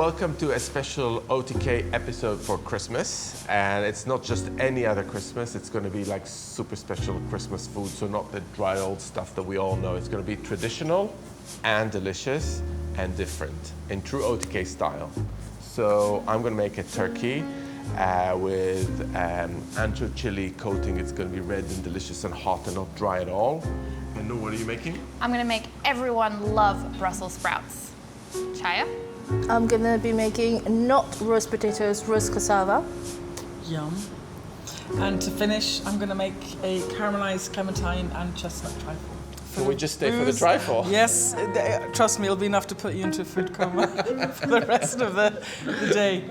welcome to a special OTK episode for Christmas. And it's not just any other Christmas, it's going to be like super special Christmas food. So not the dry old stuff that we all know. It's going to be traditional and delicious and different in true OTK style. So I'm going to make a turkey with Ancho chili coating. It's going to be red and delicious and hot and not dry at all. And Noor, what are you making? I'm going to make everyone love Brussels sprouts. Chaya? I'm gonna be making not roast potatoes, roast cassava. Yum. And to finish, I'm gonna make a caramelised clementine and chestnut trifle. Can we just stay for the trifle? Yes, trust me, it'll be enough to put you into a food coma for the rest of the day.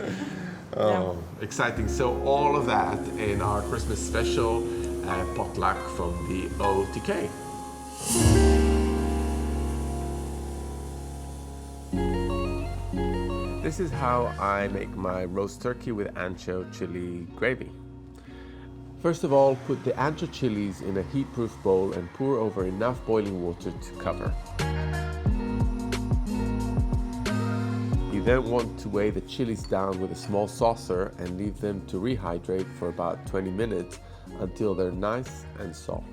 Oh, exciting. So all of that in our Christmas special potluck from the OTK. This is how I make my roast turkey with ancho chili gravy. First of all, put the ancho chilies in a heat-proof bowl and pour over enough boiling water to cover. You then want to weigh the chilies down with a small saucer and leave them to rehydrate for about 20 minutes until they're nice and soft.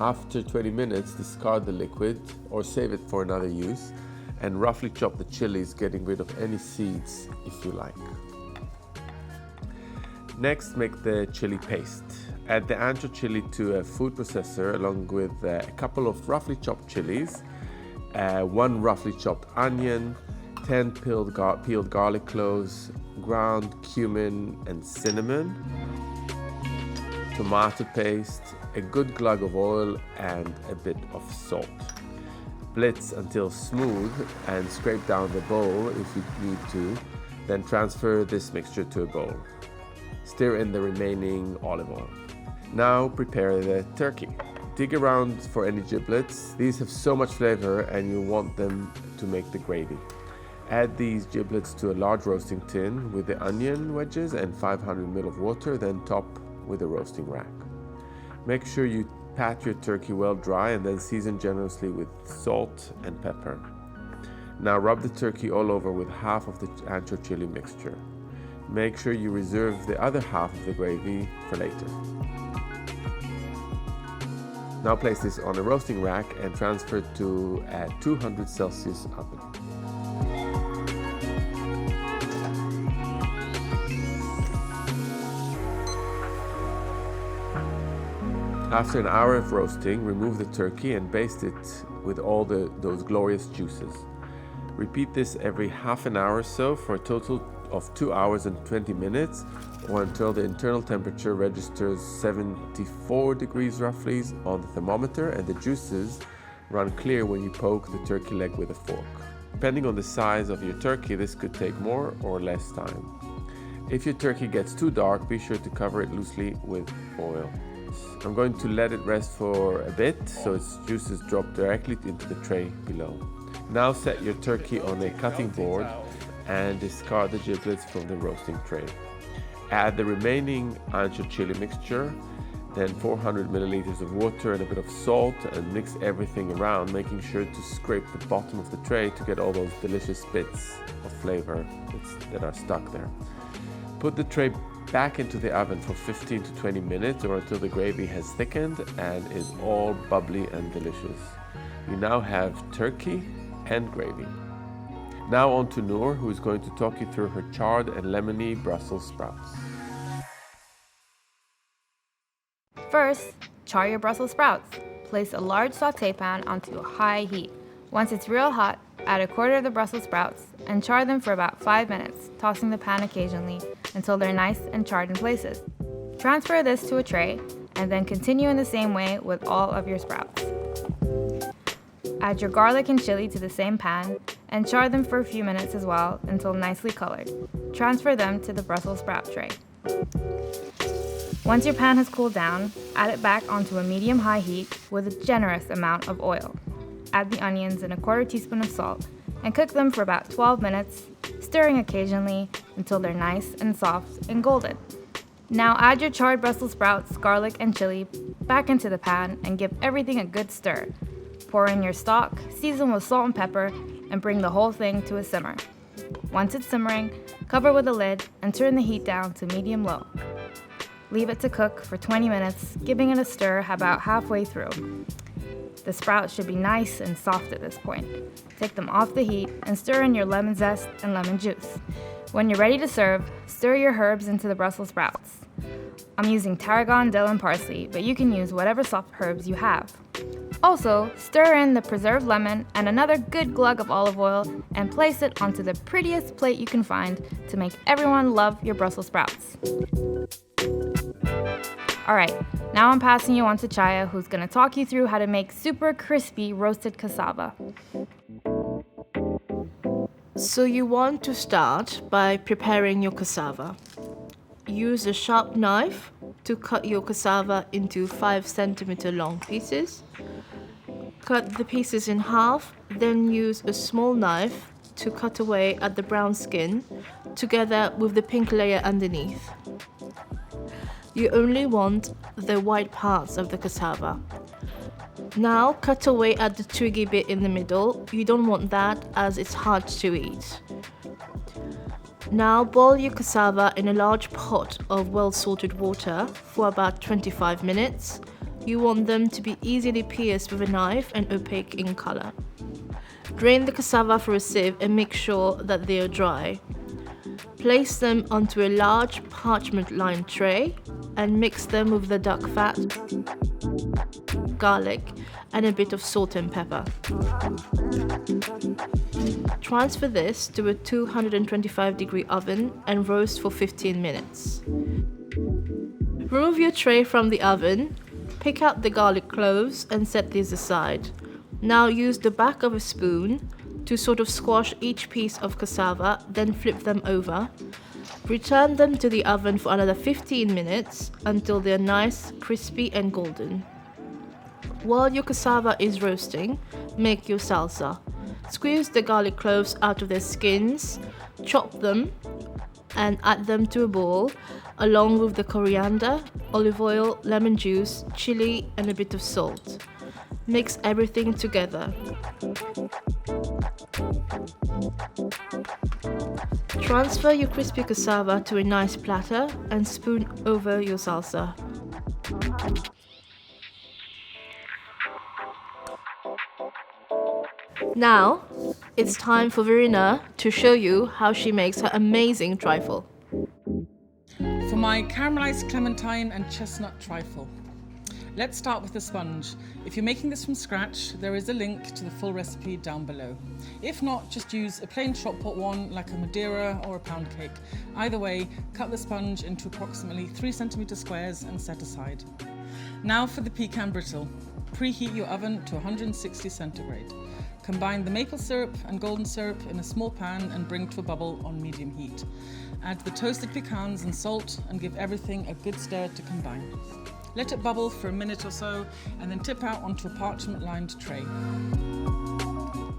After 20 minutes, discard the liquid or save it for another use, and roughly chop the chilies, getting rid of any seeds if you like. Next, make the chili paste. Add the ancho chili to a food processor along with a couple of roughly chopped chilies, 1 roughly chopped onion, 10 peeled garlic cloves, ground cumin and cinnamon, tomato paste, a good glug of oil and a bit of salt. Blitz until smooth and scrape down the bowl if you need to, then transfer this mixture to a bowl. Stir in the remaining olive oil. Now prepare the turkey. Dig around for any giblets. These have so much flavor and you want them to make the gravy. Add these giblets to a large roasting tin with the onion wedges and 500 ml of water, then top with a roasting rack. Make sure you pat your turkey well dry and then season generously with salt and pepper. Now rub the turkey all over with half of the ancho chili mixture. Make sure you reserve the other half of the gravy for later. Now place this on a roasting rack and transfer it to a 200 Celsius oven. After an hour of roasting, remove the turkey and baste it with all those glorious juices. Repeat this every half an hour or so for a total of 2 hours and 20 minutes, or until the internal temperature registers 74 degrees roughly on the thermometer and the juices run clear when you poke the turkey leg with a fork. Depending on the size of your turkey, this could take more or less time. If your turkey gets too dark, be sure to cover it loosely with oil. I'm going to let it rest for a bit so its juices drop directly into the tray below. Now set your turkey on a cutting board and discard the giblets from the roasting tray. Add the remaining ancho chili mixture, then 400 milliliters of water and a bit of salt, and mix everything around, making sure to scrape the bottom of the tray to get all those delicious bits of flavor that are stuck there. Put the tray back into the oven for 15 to 20 minutes or until the gravy has thickened and is all bubbly and delicious. You now have turkey and gravy. Now on to Noor, who is going to talk you through her charred and lemony Brussels sprouts. First, char your Brussels sprouts. Place a large sauté pan onto a high heat. Once it's real hot, add a quarter of the Brussels sprouts and char them for about 5 minutes, tossing the pan occasionally until they're nice and charred in places. Transfer this to a tray and then continue in the same way with all of your sprouts. Add your garlic and chili to the same pan and char them for a few minutes as well until nicely colored. Transfer them to the Brussels sprout tray. Once your pan has cooled down, add it back onto a medium-high heat with a generous amount of oil. Add the onions and a quarter teaspoon of salt and cook them for about 12 minutes, stirring occasionally until they're nice and soft and golden. Now add your charred Brussels sprouts, garlic, and chili back into the pan and give everything a good stir. Pour in your stock, season with salt and pepper, and bring the whole thing to a simmer. Once it's simmering, cover with a lid and turn the heat down to medium-low. Leave it to cook for 20 minutes, giving it a stir about halfway through. The sprouts should be nice and soft at this point. Take them off the heat and stir in your lemon zest and lemon juice. When you're ready to serve, stir your herbs into the Brussels sprouts. I'm using tarragon, dill, and parsley, but you can use whatever soft herbs you have. Also, stir in the preserved lemon and another good glug of olive oil and place it onto the prettiest plate you can find to make everyone love your Brussels sprouts. Alright, now I'm passing you on to Chaya, who's going to talk you through how to make super crispy roasted cassava. So you want to start by preparing your cassava. Use a sharp knife to cut your cassava into 5 cm long pieces. Cut the pieces in half, then use a small knife to cut away at the brown skin, together with the pink layer underneath. You only want the white parts of the cassava. Now cut away at the twiggy bit in the middle. You don't want that as it's hard to eat. Now boil your cassava in a large pot of well-salted water for about 25 minutes. You want them to be easily pierced with a knife and opaque in color. Drain the cassava through a sieve and make sure that they are dry. Place them onto a large parchment-lined tray and mix them with the duck fat, garlic, and a bit of salt and pepper. Transfer this to a 225-degree oven and roast for 15 minutes. Remove your tray from the oven, pick out the garlic cloves and set these aside. Now use the back of a spoon to sort of squash each piece of cassava, then flip them over. Return them to the oven for another 15 minutes until they're nice, crispy and golden. While your cassava is roasting, make your salsa. Squeeze the garlic cloves out of their skins, chop them and add them to a bowl along with the coriander, olive oil, lemon juice, chilli and a bit of salt. Mix everything together. Transfer your crispy cassava to a nice platter and spoon over your salsa. Now, it's time for Verena to show you how she makes her amazing trifle. For my caramelised clementine and chestnut trifle. Let's start with the sponge. If you're making this from scratch, there is a link to the full recipe down below. If not, just use a plain shop pot one like a Madeira or a pound cake. Either way, cut the sponge into approximately 3 cm squares and set aside. Now for the pecan brittle. Preheat your oven to 160 centigrade. Combine the maple syrup and golden syrup in a small pan and bring to a bubble on medium heat. Add the toasted pecans and salt and give everything a good stir to combine. Let it bubble for a minute or so and then tip out onto a parchment-lined tray.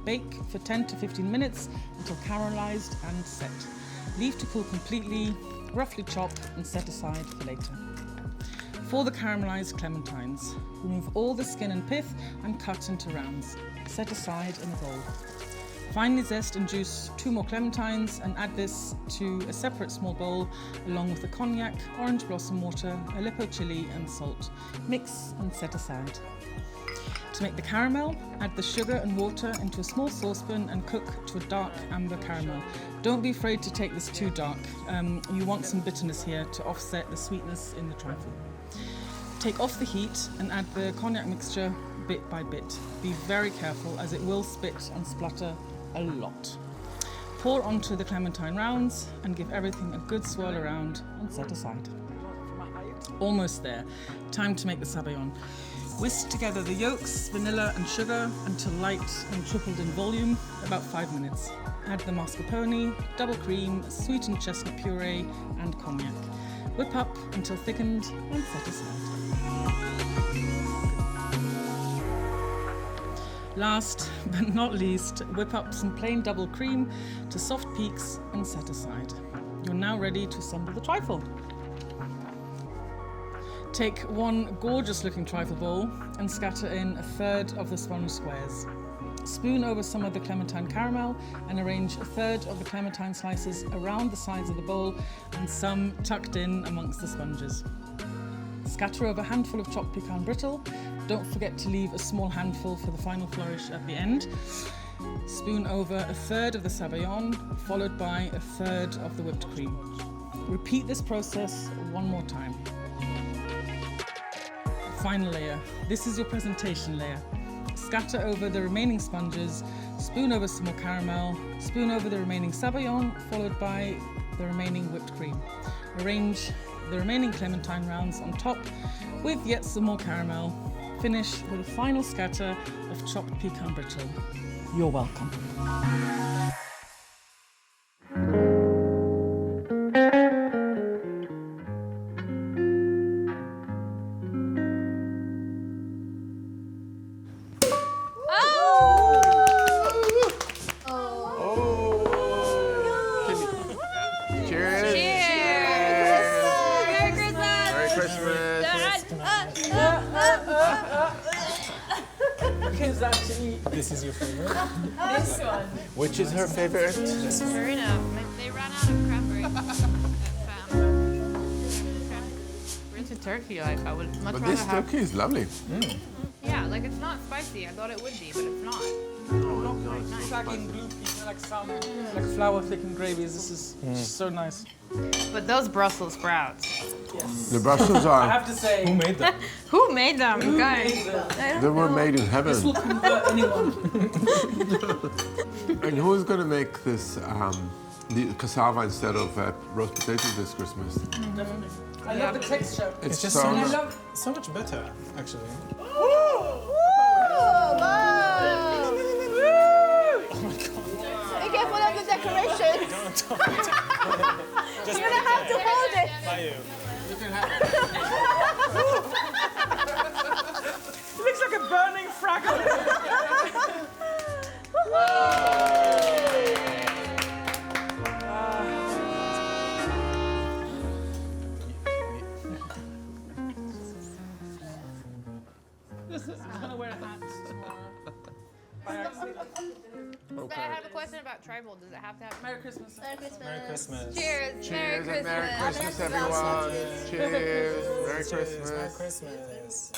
Bake for 10 to 15 minutes until caramelized and set. Leave to cool completely, roughly chop and set aside for later. For the caramelized clementines, remove all the skin and pith and cut into rounds. Set aside in a bowl. Finely zest and juice 2 more clementines and add this to a separate small bowl along with the cognac, orange blossom water, Aleppo chilli and salt. Mix and set aside. To make the caramel, add the sugar and water into a small saucepan and cook to a dark amber caramel. Don't be afraid to take this too dark. You want some bitterness here to offset the sweetness in the trifle. Take off the heat and add the cognac mixture bit by bit. Be very careful as it will spit and splutter a lot. Pour onto the clementine rounds and give everything a good swirl around and set aside. Almost there. Time to make the sabayon. Whisk together the yolks, vanilla and sugar until light and tripled in volume, about 5 minutes. Add the mascarpone, double cream, sweetened chestnut puree and cognac. Whip up until thickened and set aside. Last but not least, whip up some plain double cream to soft peaks and set aside. You're now ready to assemble the trifle. Take one gorgeous looking trifle bowl and scatter in 1/3 of the sponge squares. Spoon over some of the clementine caramel and arrange a third of the clementine slices around the sides of the bowl and some tucked in amongst the sponges. Scatter over a handful of chopped pecan brittle. Don't forget to leave a small handful for the final flourish at the end. Spoon over a third of the sabayon, followed by a third of the whipped cream. Repeat this process one more time. Final layer. This is your presentation layer. Scatter over the remaining sponges, spoon over some more caramel, spoon over the remaining sabayon, followed by the remaining whipped cream. Arrange the remaining clementine rounds on top with yet some more caramel. Finish with a final scatter of chopped pecan brittle. You're welcome. This is your favorite? This one. Which is her favorite? Marina, they ran out of cranberry. We're into turkey. Like I would much But rather this have. turkey is lovely. Yeah, like it's not spicy. I thought it would be, but it's not. It's like in blue peas, like some like flour thickened gravies. This is just so nice. But those Brussels sprouts. The Brussels I are, have to say, Who made them? Who made them, guys? they were made in heaven. this will convert anyone. And who's going to make this, the cassava instead of roast potatoes this Christmas? Definitely. I love the texture. It's just so so nice. much, so much better, actually. Be careful of the decorations. Just You're gonna have to hold it. by you. It looks like a burning fraggle. I'm gonna wear a hat tomorrow. By accident. I have a question about tribal. Does it have to have? Merry Christmas. Merry Christmas. Merry Christmas. Cheers! Cheers and Merry Christmas, everyone. Cheers. Merry Cheers. Merry Christmas. Christmas.